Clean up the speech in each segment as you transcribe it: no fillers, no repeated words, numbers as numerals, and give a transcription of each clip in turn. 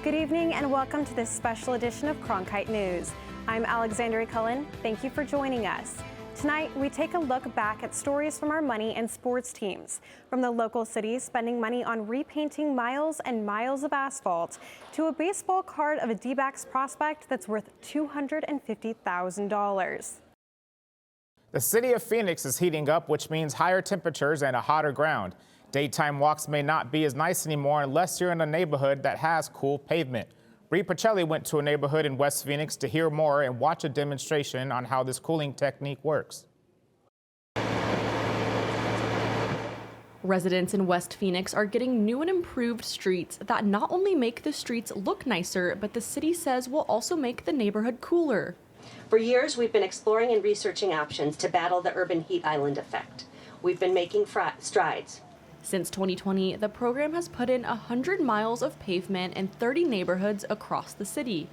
Good evening and welcome to this special edition of Cronkite News. I'm Alexandria Cullen. Thank you for joining us. Tonight, we take a look back at stories from our money and sports teams, from the local cities spending money on repainting miles and miles of asphalt, to a baseball card of a D-backs prospect that's worth $250,000. The city of Phoenix is heating up, which means higher temperatures and a hotter ground. Daytime walks may not be as nice anymore unless you're in a neighborhood that has cool pavement. Bree Pacelli went to a neighborhood in West Phoenix to hear more and watch a demonstration on how this cooling technique works. Residents in West Phoenix are getting new and improved streets that not only make the streets look nicer, but the city says will also make the neighborhood cooler. For years, we've been exploring and researching options to battle the urban heat island effect. We've been making strides. Since 2020, the program has put in 100 miles of pavement in 30 neighborhoods across the city.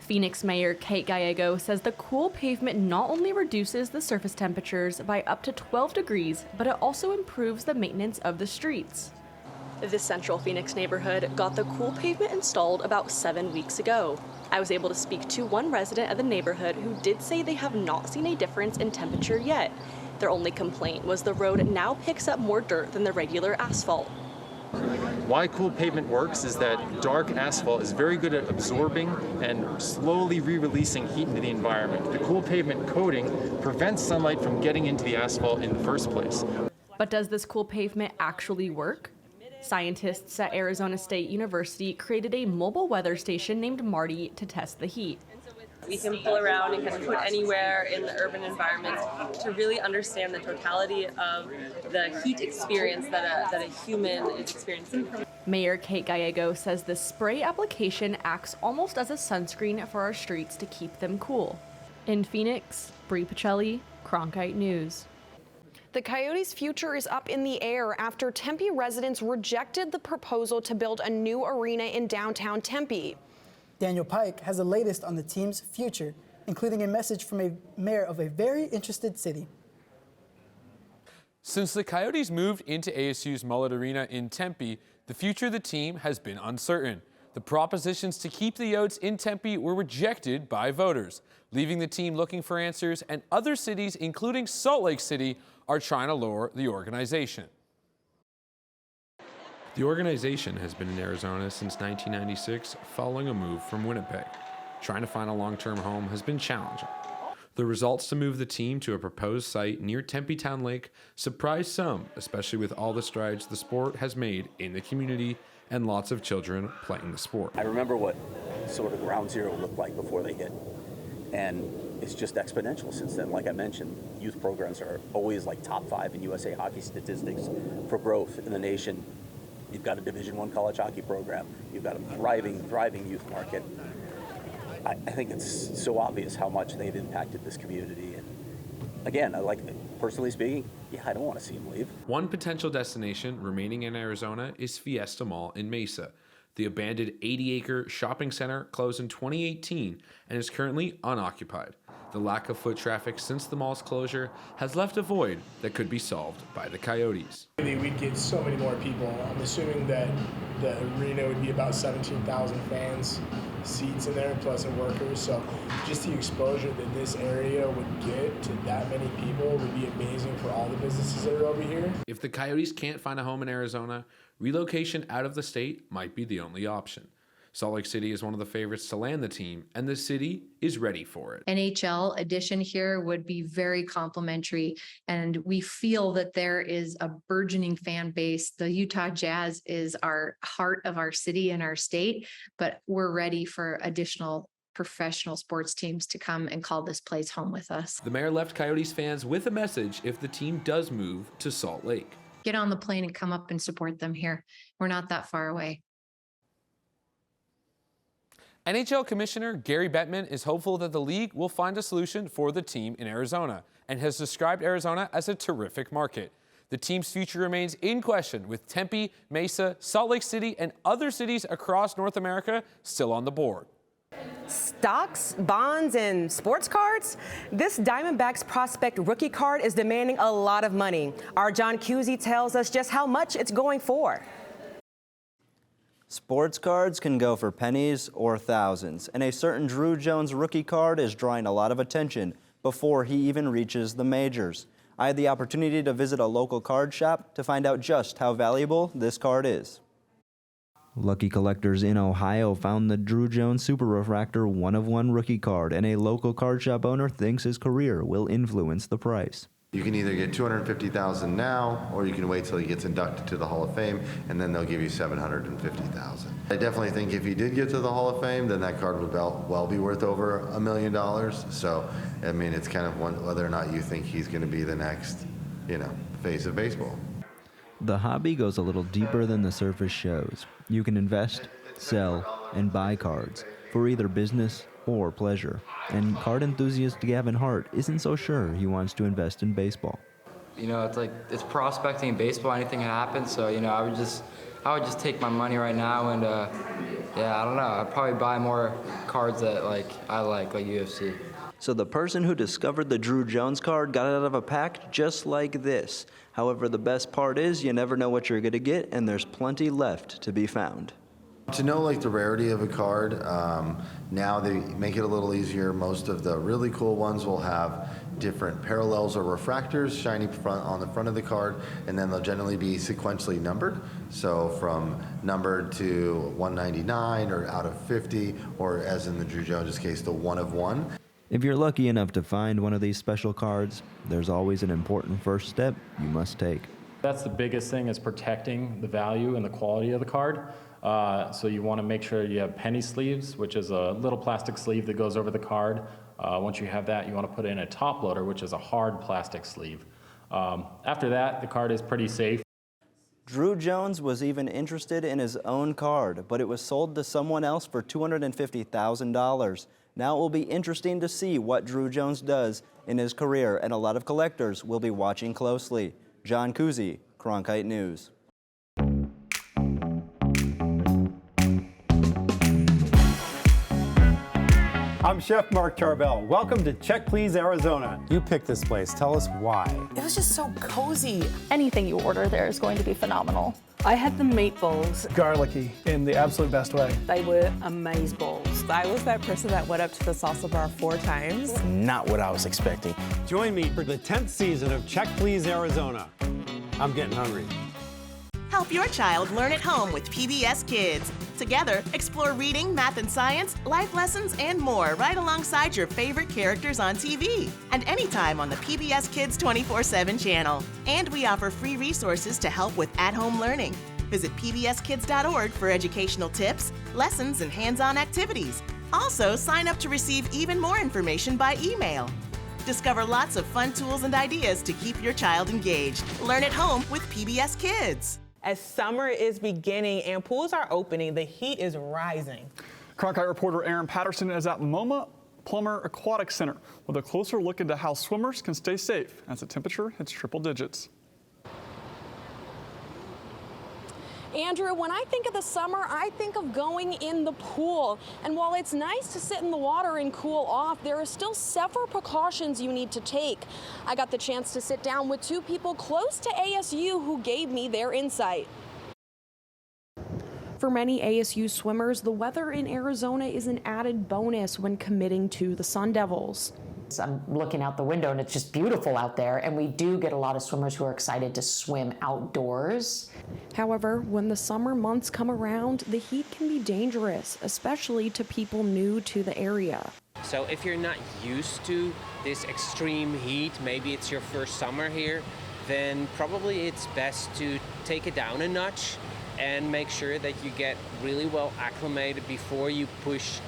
Phoenix Mayor Kate Gallego says the cool pavement not only reduces the surface temperatures by up to 12 degrees, but it also improves the maintenance of the streets. This central Phoenix neighborhood got the cool pavement installed about 7 weeks ago. I was able to speak to one resident of the neighborhood who did say they have not seen a difference in temperature yet. Their only complaint was the road now picks up more dirt than the regular asphalt. Why cool pavement works is that dark asphalt is very good at absorbing and slowly re-releasing heat into the environment. The cool pavement coating prevents sunlight from getting into the asphalt in the first place. But does this cool pavement actually work? Scientists at Arizona State University created a mobile weather station named Marty to test the heat. We can pull around and kind of put anywhere in the urban environment to really understand the totality of the heat experience that a human is experiencing. Mayor Kate Gallego says the spray application acts almost as a sunscreen for our streets to keep them cool. In Phoenix, Bree Pacelli, Cronkite News. The Coyotes' future is up in the air after Tempe residents rejected the proposal to build a new arena in downtown Tempe. Daniel Pike has the latest on the team's future, including a message from a mayor of a very interested city. Since the Coyotes moved into ASU's Mullet Arena in Tempe, the future of the team has been uncertain. The propositions to keep the Yotes in Tempe were rejected by voters, leaving the team looking for answers, and other cities, including Salt Lake City, are trying to lower the organization. The organization has been in Arizona since 1996, following a move from Winnipeg. Trying to find a long-term home has been challenging. The results to move the team to a proposed site near Tempe Town Lake surprised some, especially with all the strides the sport has made in the community and lots of children playing the sport. I remember what sort of ground zero looked like before they hit, and it's just exponential since then. Like I mentioned, youth programs are always like top 5 in USA hockey statistics for growth in the nation. You've got a Division I college hockey program. You've got a thriving youth market. I think it's so obvious how much they've impacted this community. And again, personally speaking, I don't want to see them leave. One potential destination remaining in Arizona is Fiesta Mall in Mesa. The abandoned 80-acre shopping center closed in 2018 and is currently unoccupied. The lack of foot traffic since the mall's closure has left a void that could be solved by the Coyotes. We'd get so many more people. I'm assuming that the arena would be about 17,000 fans, seats in there, plus workers. So just the exposure that this area would get to that many people would be amazing for all the businesses that are over here. If the Coyotes can't find a home in Arizona, relocation out of the state might be the only option. Salt Lake City is one of the favorites to land the team, and the city is ready for it. NHL addition here would be very complimentary, and we feel that there is a burgeoning fan base. The Utah Jazz is our heart of our city and our state, but we're ready for additional professional sports teams to come and call this place home with us. The mayor left Coyotes fans with a message if the team does move to Salt Lake. Get on the plane and come up and support them here. We're not that far away. NHL Commissioner Gary Bettman is hopeful that the league will find a solution for the team in Arizona and has described Arizona as a terrific market. The team's future remains in question with Tempe, Mesa, Salt Lake City, and other cities across North America still on the board. Stocks, bonds, and sports cards? This Diamondbacks prospect rookie card is demanding a lot of money. Our John Cusey tells us just how much it's going for. Sports cards can go for pennies or thousands, and a certain Drew Jones rookie card is drawing a lot of attention before he even reaches the majors. I had the opportunity to visit a local card shop to find out just how valuable this card is. Lucky collectors in Ohio found the Drew Jones Super Refractor 1-of-1 rookie card, and a local card shop owner thinks his career will influence the price. You can either get $250,000 now, or you can wait till he gets inducted to the Hall of Fame, and then they'll give you $750,000. I definitely think if he did get to the Hall of Fame, then that card would well be worth over $1 million. So, I mean, it's kind of whether or not you think he's going to be the next, face of baseball. The hobby goes a little deeper than the surface shows. You can invest, sell, and buy cards for either business or pleasure. And card enthusiast Gavin Hart isn't so sure he wants to invest in baseball. It's prospecting in baseball, anything can happen. So, I would just take my money right now and, I don't know. I'd probably buy more cards that I like UFC. So the person who discovered the Drew Jones card got it out of a pack just like this. However, the best part is you never know what you're going to get, and there's plenty left to be found. To know the rarity of a card, now they make it a little easier. Most of the really cool ones will have different parallels or refractors shining on the front of the card, and then they'll generally be sequentially numbered. So from numbered to 199 or out of 50, or as in the Drew Jones case, the 1-of-1. If you're lucky enough to find one of these special cards, there's always an important first step you must take. That's the biggest thing, is protecting the value and the quality of the card. So you want to make sure you have penny sleeves, which is a little plastic sleeve that goes over the card. Once you have that, you want to put in a top loader, which is a hard plastic sleeve. After that, the card is pretty safe. Drew Jones was even interested in his own card, but it was sold to someone else for $250,000. Now it will be interesting to see what Drew Jones does in his career, and a lot of collectors will be watching closely. John Kuzi, Cronkite News. I'm Chef Mark Tarbell. Welcome to Check Please Arizona. You picked this place. Tell us why. It was just so cozy. Anything you order there is going to be phenomenal. I had the meatballs. Garlicky in the absolute best way. They were amazeballs. I was that person that went up to the salsa bar 4 times. Not what I was expecting. Join me for the 10th season of Check Please Arizona. I'm getting hungry. Help your child learn at home with PBS Kids. Together, explore reading, math and science, life lessons, and more right alongside your favorite characters on TV and anytime on the PBS Kids 24/7 channel. And we offer free resources to help with at-home learning. Visit pbskids.org for educational tips, lessons, and hands-on activities. Also, sign up to receive even more information by email. Discover lots of fun tools and ideas to keep your child engaged. Learn at home with PBS Kids. As summer is beginning and pools are opening, the heat is rising. Cronkite reporter Aaron Patterson is at MoMA Plummer Aquatic Center with a closer look into how swimmers can stay safe as the temperature hits triple digits. Andrew, when I think of the summer, I think of going in the pool. And while it's nice to sit in the water and cool off, there are still several precautions you need to take. I got the chance to sit down with 2 people close to ASU who gave me their insight. For many ASU swimmers, the weather in Arizona is an added bonus when committing to the Sun Devils. I'm looking out the window and it's just beautiful out there, and we do get a lot of swimmers who are excited to swim outdoors. However, when the summer months come around, the heat can be dangerous, especially to people new to the area. So if you're not used to this extreme heat, maybe it's your first summer here, then probably it's best to take it down a notch and make sure that you get really well acclimated before you push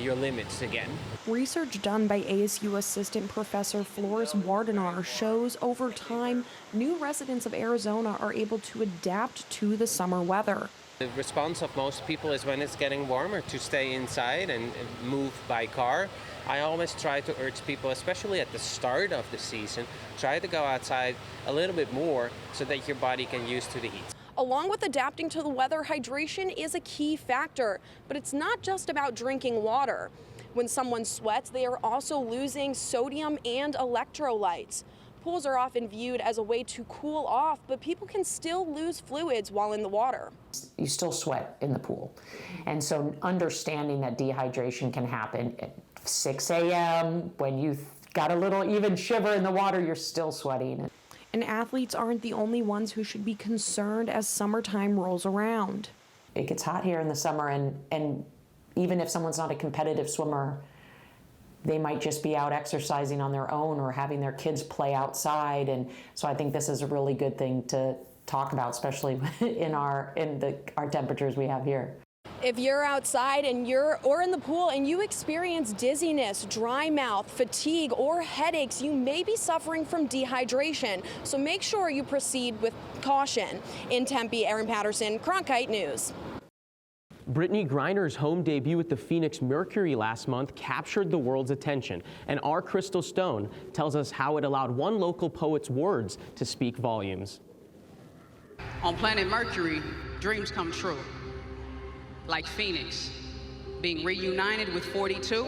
your limits again. Research done by ASU Assistant Professor Flores Wardenar shows over time, new residents of Arizona are able to adapt to the summer weather. The response of most people is when it's getting warmer to stay inside and move by car. I always try to urge people, especially at the start of the season, try to go outside a little bit more so that your body can use to the heat. Along with adapting to the weather, hydration is a key factor, but it's not just about drinking water. When someone sweats, they are also losing sodium and electrolytes. Pools are often viewed as a way to cool off, but people can still lose fluids while in the water. You still sweat in the pool. And so understanding that dehydration can happen at 6 a.m. when you've got a little even shiver in the water, you're still sweating. And athletes aren't the only ones who should be concerned as summertime rolls around. It gets hot here in the summer, and even if someone's not a competitive swimmer, they might just be out exercising on their own or having their kids play outside. And so I think this is a really good thing to talk about, especially in our temperatures we have here. If you're outside or in the pool and you experience dizziness, dry mouth, fatigue, or headaches, you may be suffering from dehydration. So make sure you proceed with caution. In Tempe, Erin Patterson, Cronkite News. Brittany Griner's home debut with the Phoenix Mercury last month captured the world's attention, and our Crystal Stone tells us how it allowed one local poet's words to speak volumes. On planet Mercury, dreams come true. Like Phoenix, being reunited with 42.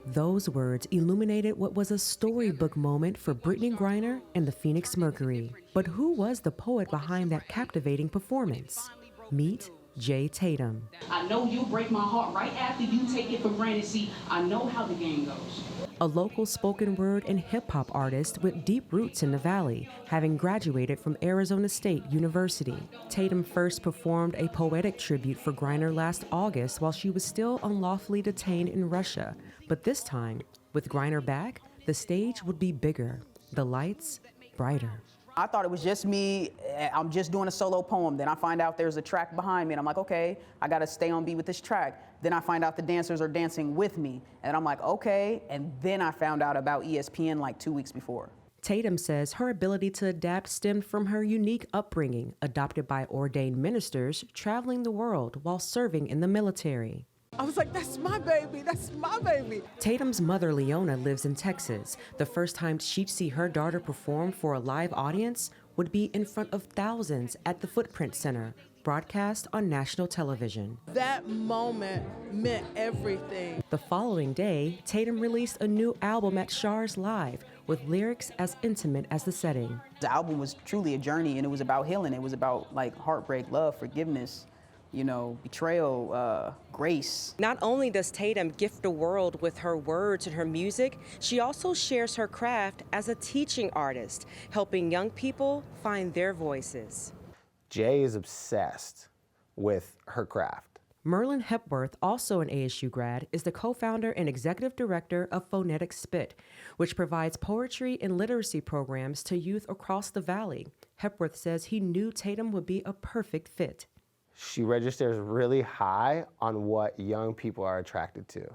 Those words illuminated what was a storybook moment for Brittany Griner and the Phoenix Mercury. But who was the poet behind that captivating performance? Meet Jay Tatum. I know you'll break my heart right after you take it for granted. See, I know how the game goes. A local spoken word and hip-hop artist with deep roots in the Valley, having graduated from Arizona State University. Tatum first performed a poetic tribute for Griner last August while she was still unlawfully detained in Russia. But this time, with Griner back, the stage would be bigger, the lights brighter. I thought it was just me, I'm just doing a solo poem. Then I find out there's a track behind me and I'm like, okay, I gotta stay on beat with this track. Then I find out the dancers are dancing with me and I'm like, okay. And then I found out about ESPN like 2 weeks before. Tatum says her ability to adapt stemmed from her unique upbringing, adopted by ordained ministers traveling the world while serving in the military. I was like, that's my baby, that's my baby. Tatum's mother, Leona, lives in Texas. The first time she'd see her daughter perform for a live audience would be in front of thousands at the Footprint Center, broadcast on national television. That moment meant everything. The following day, Tatum released a new album at Shar's Live with lyrics as intimate as the setting. The album was truly a journey and it was about healing. It was about like heartbreak, love, forgiveness, you know, betrayal, grace. Not only does Tatum gift the world with her words and her music, she also shares her craft as a teaching artist, helping young people find their voices. Jay is obsessed with her craft. Merlin Hepworth, also an ASU grad, is the co-founder and executive director of Phonetic Spit, which provides poetry and literacy programs to youth across the Valley. Hepworth says he knew Tatum would be a perfect fit. She registers really high on what young people are attracted to.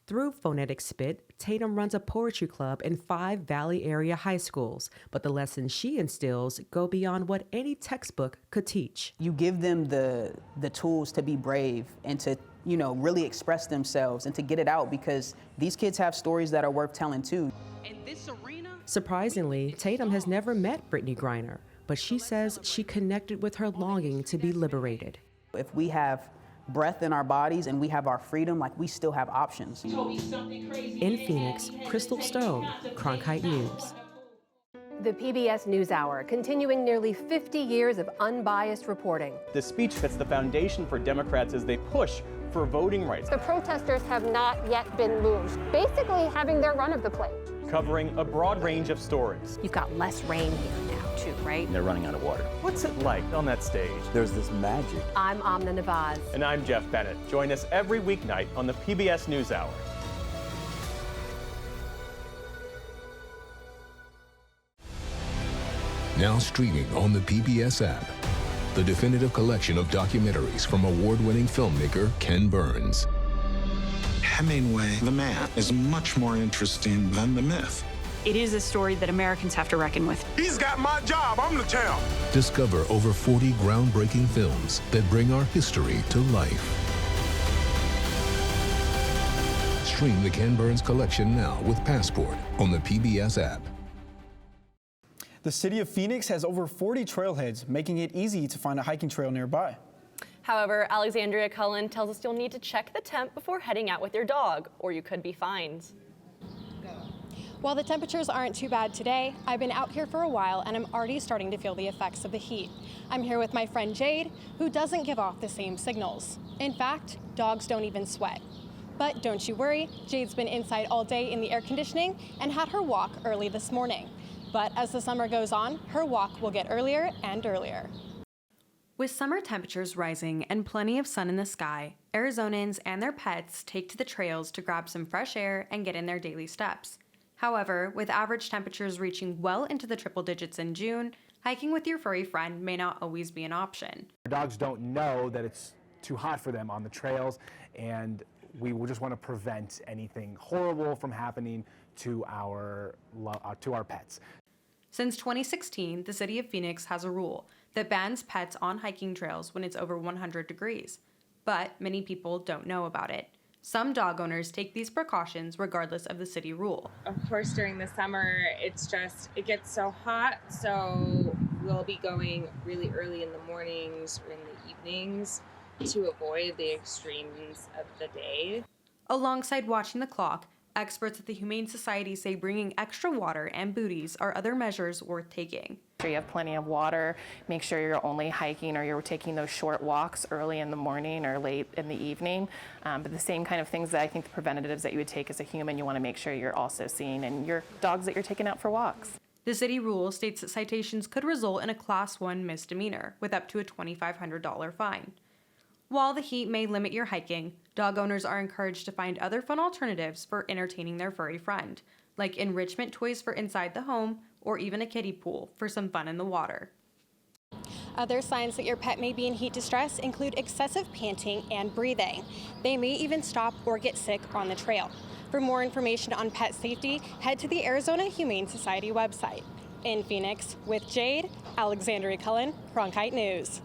Through Phonetic Spit, Tatum runs a poetry club in 5 Valley area high schools, but the lessons she instills go beyond what any textbook could teach. You give them the tools to be brave and to, you know, really express themselves and to get it out because these kids have stories that are worth telling too. In this arena, surprisingly, Tatum has never met Brittany Griner, but she says she connected with her longing to be liberated. If we have breath in our bodies and we have our freedom, like we still have options. In Phoenix, Crystal Stone, Cronkite News. The PBS NewsHour, continuing nearly 50 years of unbiased reporting. The speech sets the foundation for Democrats as they push for voting rights. The protesters have not yet been moved, basically having their run of the plate. Covering a broad range of stories. You've got less rain here now, too, right? And they're running out of water. What's it like on that stage? There's this magic. I'm Amna Nawaz. And I'm Jeff Bennett. Join us every weeknight on the PBS NewsHour. Now streaming on the PBS app, the definitive collection of documentaries from award-winning filmmaker Ken Burns. Hemingway, the man, is much more interesting than the myth. It is a story that Americans have to reckon with. He's got my job. I'm the champ. Discover over 40 groundbreaking films that bring our history to life. Stream the Ken Burns collection now with Passport on the PBS app. The city of Phoenix has over 40 trailheads, making it easy to find a hiking trail nearby. However, Alexandria Cullen tells us you'll need to check the temp before heading out with your dog, or you could be fined. While the temperatures aren't too bad today, I've been out here for a while and I'm already starting to feel the effects of the heat. I'm here with my friend Jade, who doesn't give off the same signals. In fact, dogs don't even sweat. But don't you worry, Jade's been inside all day in the air conditioning and had her walk early this morning. But as the summer goes on, her walk will get earlier and earlier. With summer temperatures rising and plenty of sun in the sky, Arizonans and their pets take to the trails to grab some fresh air and get in their daily steps. However, with average temperatures reaching well into the triple digits in June, hiking with your furry friend may not always be an option. Dogs don't know that it's too hot for them on the trails, and we will just want to prevent anything horrible from happening to our pets. Since 2016, the city of Phoenix has a rule that bans pets on hiking trails when it's over 100 degrees. But many people don't know about it. Some dog owners take these precautions regardless of the city rule. Of course, during the summer, it gets so hot, so we'll be going really early in the mornings or in the evenings to avoid the extremes of the day. Alongside watching the clock, experts at the Humane Society say bringing extra water and booties are other measures worth taking. Make sure you have plenty of water. Make sure you're only hiking or you're taking those short walks early in the morning or late in the evening. But the same kind of things that I think the preventatives that you would take as a human, you want to make sure you're also seeing in your dogs that you're taking out for walks. The city rule states that citations could result in a Class 1 misdemeanor with up to a $2,500 fine. While the heat may limit your hiking, dog owners are encouraged to find other fun alternatives for entertaining their furry friend, like enrichment toys for inside the home or even a kiddie pool for some fun in the water. Other signs that your pet may be in heat distress include excessive panting and breathing. They may even stop or get sick on the trail. For more information on pet safety, head to the Arizona Humane Society website. In Phoenix, with Jade, Alexandria Cullen, Cronkite News.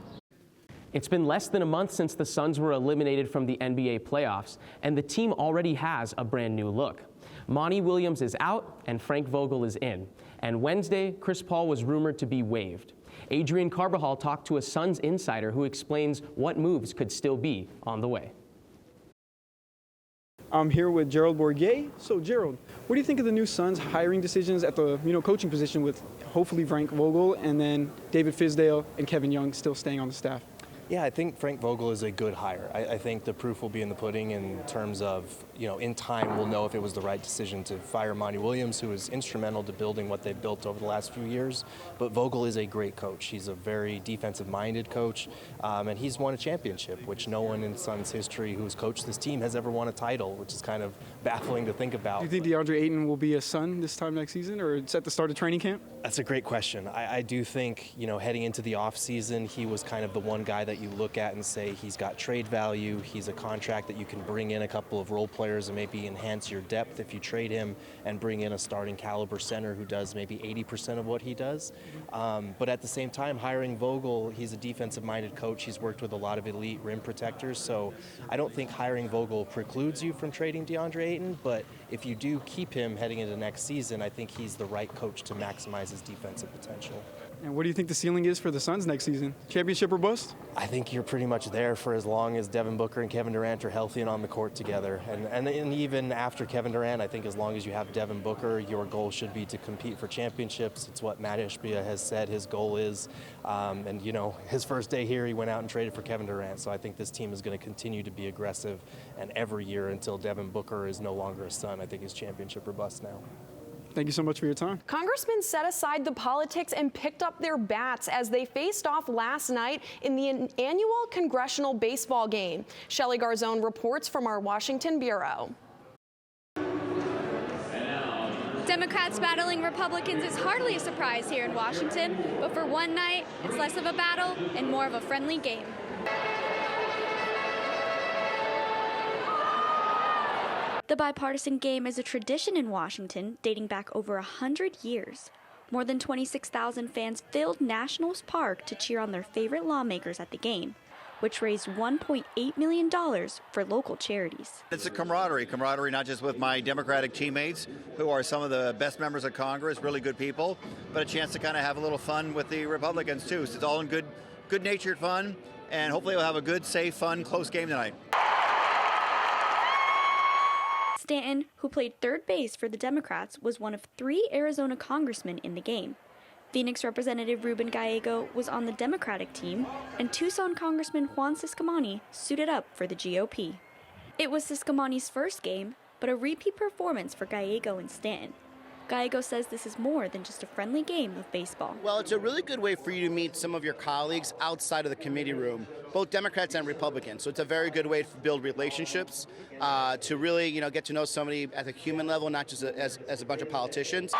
It's been less than a month since the Suns were eliminated from the NBA playoffs, and the team already has a brand new look. Monty Williams is out and Frank Vogel is in. And Wednesday, Chris Paul was rumored to be waived. Adrian Carbajal talked to a Suns insider who explains what moves could still be on the way. I'm here with Gerald Bourguet. So Gerald, what do you think of the new Suns hiring decisions at the coaching position with hopefully Frank Vogel and then David Fizdale and Kevin Young still staying on the staff? Yeah, I think Frank Vogel is a good hire. I think the proof will be in the pudding in terms of, in time we'll know if it was the right decision to fire Monty Williams, who was instrumental to building what they've built over the last few years. But Vogel is a great coach. He's a very defensive-minded coach, and he's won a championship, which no one in Suns history who's coached this team has ever won a title, which is kind of baffling to think about. Do you think DeAndre Ayton will be a Sun this time next season, or it's at the start of training camp? That's a great question. I do think, heading into the offseason, he was kind of the one guy that you look at and say he's got trade value, he's a contract that you can bring in a couple of role players and maybe enhance your depth if you trade him and bring in a starting caliber center who does maybe 80% of what he does. But at the same time, hiring Vogel, he's a defensive-minded coach. He's worked with a lot of elite rim protectors, so I don't think hiring Vogel precludes you from trading DeAndre Ayton, but if you do keep him heading into next season, I think he's the right coach to maximize his defensive potential. And what do you think the ceiling is for the Suns next season? Championship or bust? I think you're pretty much there for as long as Devin Booker and Kevin Durant are healthy and on the court together. And even after Kevin Durant, I think as long as you have Devin Booker, your goal should be to compete for championships. It's what Matt Ishbia has said his goal is. And his first day here, he went out and traded for Kevin Durant. So I think this team is going to continue to be aggressive. And every year until Devin Booker is no longer a Sun, I think he's championship or bust now. Thank you so much for your time. Congressmen set aside the politics and picked up their bats as they faced off last night in the annual Congressional Baseball game. Shelley Garzone reports from our Washington bureau. Democrats battling Republicans is hardly a surprise here in Washington, but for one night, it's less of a battle and more of a friendly game. The bipartisan game is a tradition in Washington dating back over 100 years. More than 26,000 fans filled Nationals Park to cheer on their favorite lawmakers at the game, which raised $1.8 million for local charities. It's a camaraderie not just with my Democratic teammates, who are some of the best members of Congress, really good people, but a chance to kind of have a little fun with the Republicans too. So it's all in good-natured fun, and hopefully we'll have a good, safe, fun, close game tonight. Stanton, who played third base for the Democrats, was one of 3 Arizona congressmen in the game. Phoenix Representative Ruben Gallego was on the Democratic team, and Tucson Congressman Juan Ciscomani suited up for the GOP. It was Ciscomani's first game, but a repeat performance for Gallego and Stanton. Gallego says this is more than just a friendly game of baseball. Well, it's a really good way for you to meet some of your colleagues outside of the committee room, both Democrats and Republicans. So it's a very good way to build relationships, to really, get to know somebody at a human level, not just as a bunch of politicians.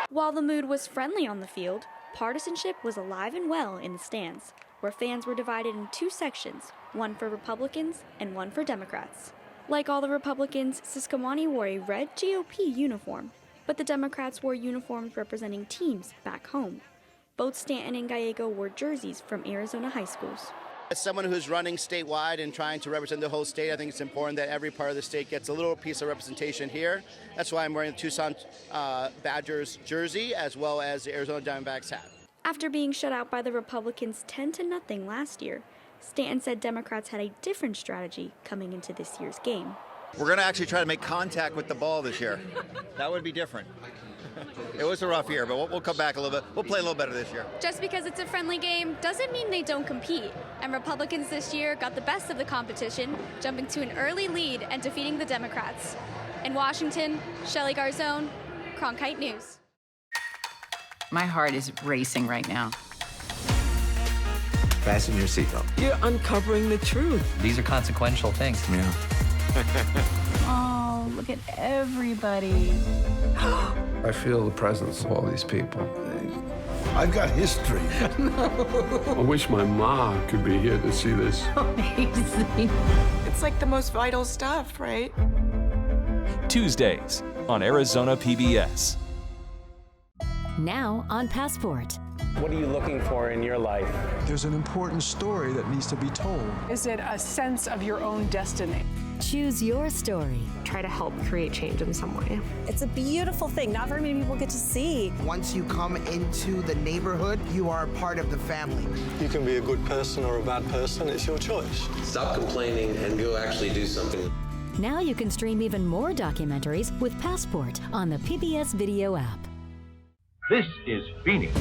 While the mood was friendly on the field, partisanship was alive and well in the stands, where fans were divided in 2 sections, one for Republicans and one for Democrats. Like all the Republicans, Ciscomani wore a red GOP uniform, but the Democrats wore uniforms representing teams back home. Both Stanton and Gallego wore jerseys from Arizona high schools. As someone who's running statewide and trying to represent the whole state, I think it's important that every part of the state gets a little piece of representation here. That's why I'm wearing the Tucson Badgers jersey as well as the Arizona Diamondbacks hat. After being shut out by the Republicans 10-0 last year, Stanton said Democrats had a different strategy coming into this year's game. We're going to actually try to make contact with the ball this year. That would be different. It was a rough year, but we'll come back a little bit. We'll play a little better this year. Just because it's a friendly game doesn't mean they don't compete. And Republicans this year got the best of the competition, jumping to an early lead and defeating the Democrats. In Washington, Shelley Garzone, Cronkite News. My heart is racing right now. Fasten your seatbelt. You're uncovering the truth. These are consequential things. Yeah. Oh, look at everybody. I feel the presence of all these people. I've got history. No. I wish my mom could be here to see this. Amazing. It's like the most vital stuff, right? Tuesdays on Arizona PBS. Now on Passport. What are you looking for in your life? There's an important story that needs to be told. Is it a sense of your own destiny? Choose your story. Try to help create change in some way. It's a beautiful thing. Not very many people get to see. Once you come into the neighborhood, you are a part of the family. You can be a good person or a bad person. It's your choice. Stop complaining and go actually do something. Now you can stream even more documentaries with Passport on the PBS Video app. This is Phoenix.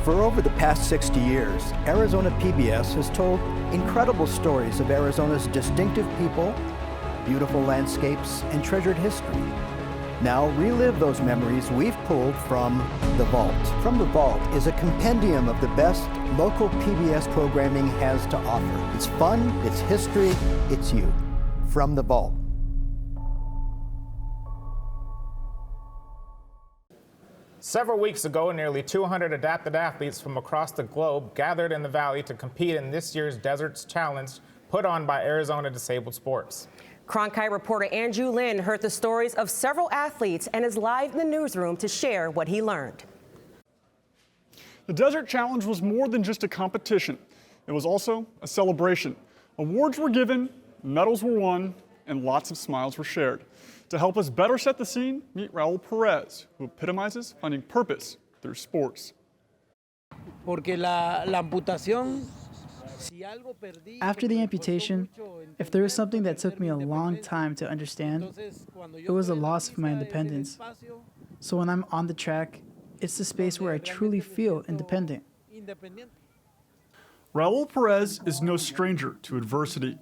For over the past 60 years, Arizona PBS has told incredible stories of Arizona's distinctive people, beautiful landscapes, and treasured history. Now relive those memories we've pulled from The Vault. From The Vault is a compendium of the best local PBS programming has to offer. It's fun, it's history, it's you. From The Vault. Several weeks ago, nearly 200 adapted athletes from across the globe gathered in the Valley to compete in this year's Deserts Challenge put on by Arizona Disabled Sports. Cronkite reporter Andrew Lynn heard the stories of several athletes and is live in the newsroom to share what he learned. The Desert Challenge was more than just a competition. It was also a celebration. Awards were given, medals were won, and lots of smiles were shared. To help us better set the scene, meet Raul Perez, who epitomizes finding purpose through sports. After the amputation, if there was something that took me a long time to understand, it was the loss of my independence. So when I'm on the track, it's the space where I truly feel independent. Raul Perez is no stranger to adversity.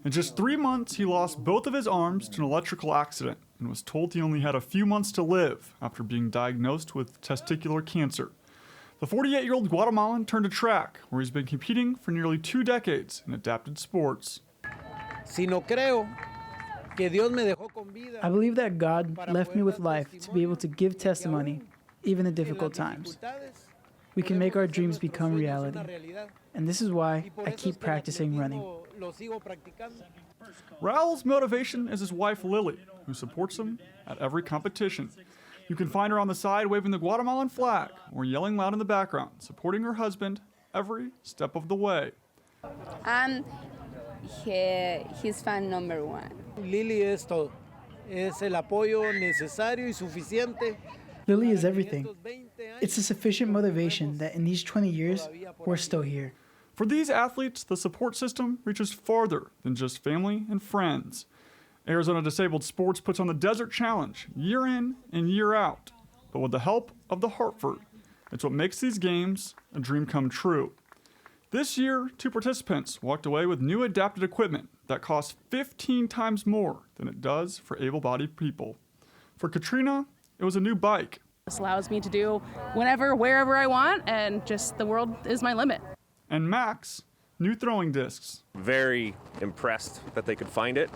In just 3 months, he lost both of his arms to an electrical accident and was told he only had a few months to live after being diagnosed with testicular cancer. The 48-year-old Guatemalan turned to track, where he's been competing for nearly 2 decades in adapted sports. I believe that God left me with life to be able to give testimony, even in difficult times. We can make our dreams become reality. And this is why I keep practicing running. Raul's motivation is his wife Lily, who supports him at every competition. You can find her on the side waving the Guatemalan flag or yelling loud in the background, supporting her husband every step of the way. I'm his fan number one. Lily es todo. Es el apoyo necesario y suficiente. Lily is everything. It's a sufficient motivation that in these 20 years, we're still here. For these athletes, the support system reaches farther than just family and friends. Arizona Disabled Sports puts on the Desert Challenge year in and year out, but with the help of the Hartford. It's what makes these games a dream come true. This year, 2 participants walked away with new adapted equipment that costs 15 times more than it does for able-bodied people. For Katrina, it was a new bike. This allows me to do whenever, wherever I want, and just the world is my limit. And Max, new throwing discs. Very impressed that they could find it.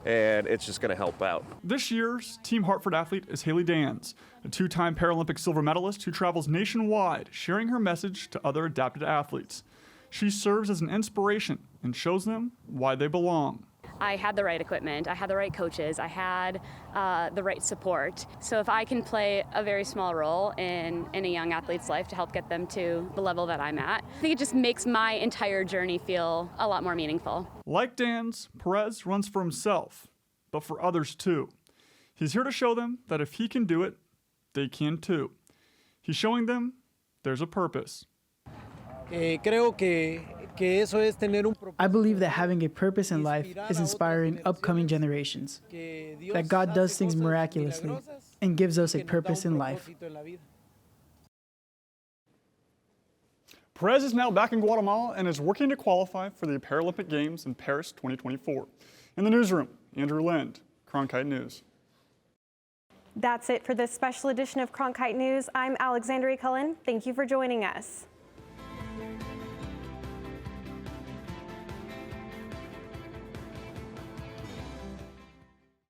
And it's just going to help out. This year's Team Hartford athlete is Haley Dans, a 2-time Paralympic silver medalist who travels nationwide sharing her message to other adapted athletes. She serves as an inspiration and shows them why they belong. I had the right equipment, I had the right coaches, I had the right support. So if I can play a very small role in a young athlete's life to help get them to the level that I'm at, I think it just makes my entire journey feel a lot more meaningful. Like Dan's, Perez runs for himself, but for others too. He's here to show them that if he can do it, they can too. He's showing them there's a purpose. I believe that having a purpose in life is inspiring upcoming generations, that God does things miraculously and gives us a purpose in life. Perez is now back in Guatemala and is working to qualify for the Paralympic Games in Paris 2024. In the newsroom, Andrew Lind, Cronkite News. That's it for this special edition of Cronkite News. I'm Alexandria Cullen. Thank you for joining us.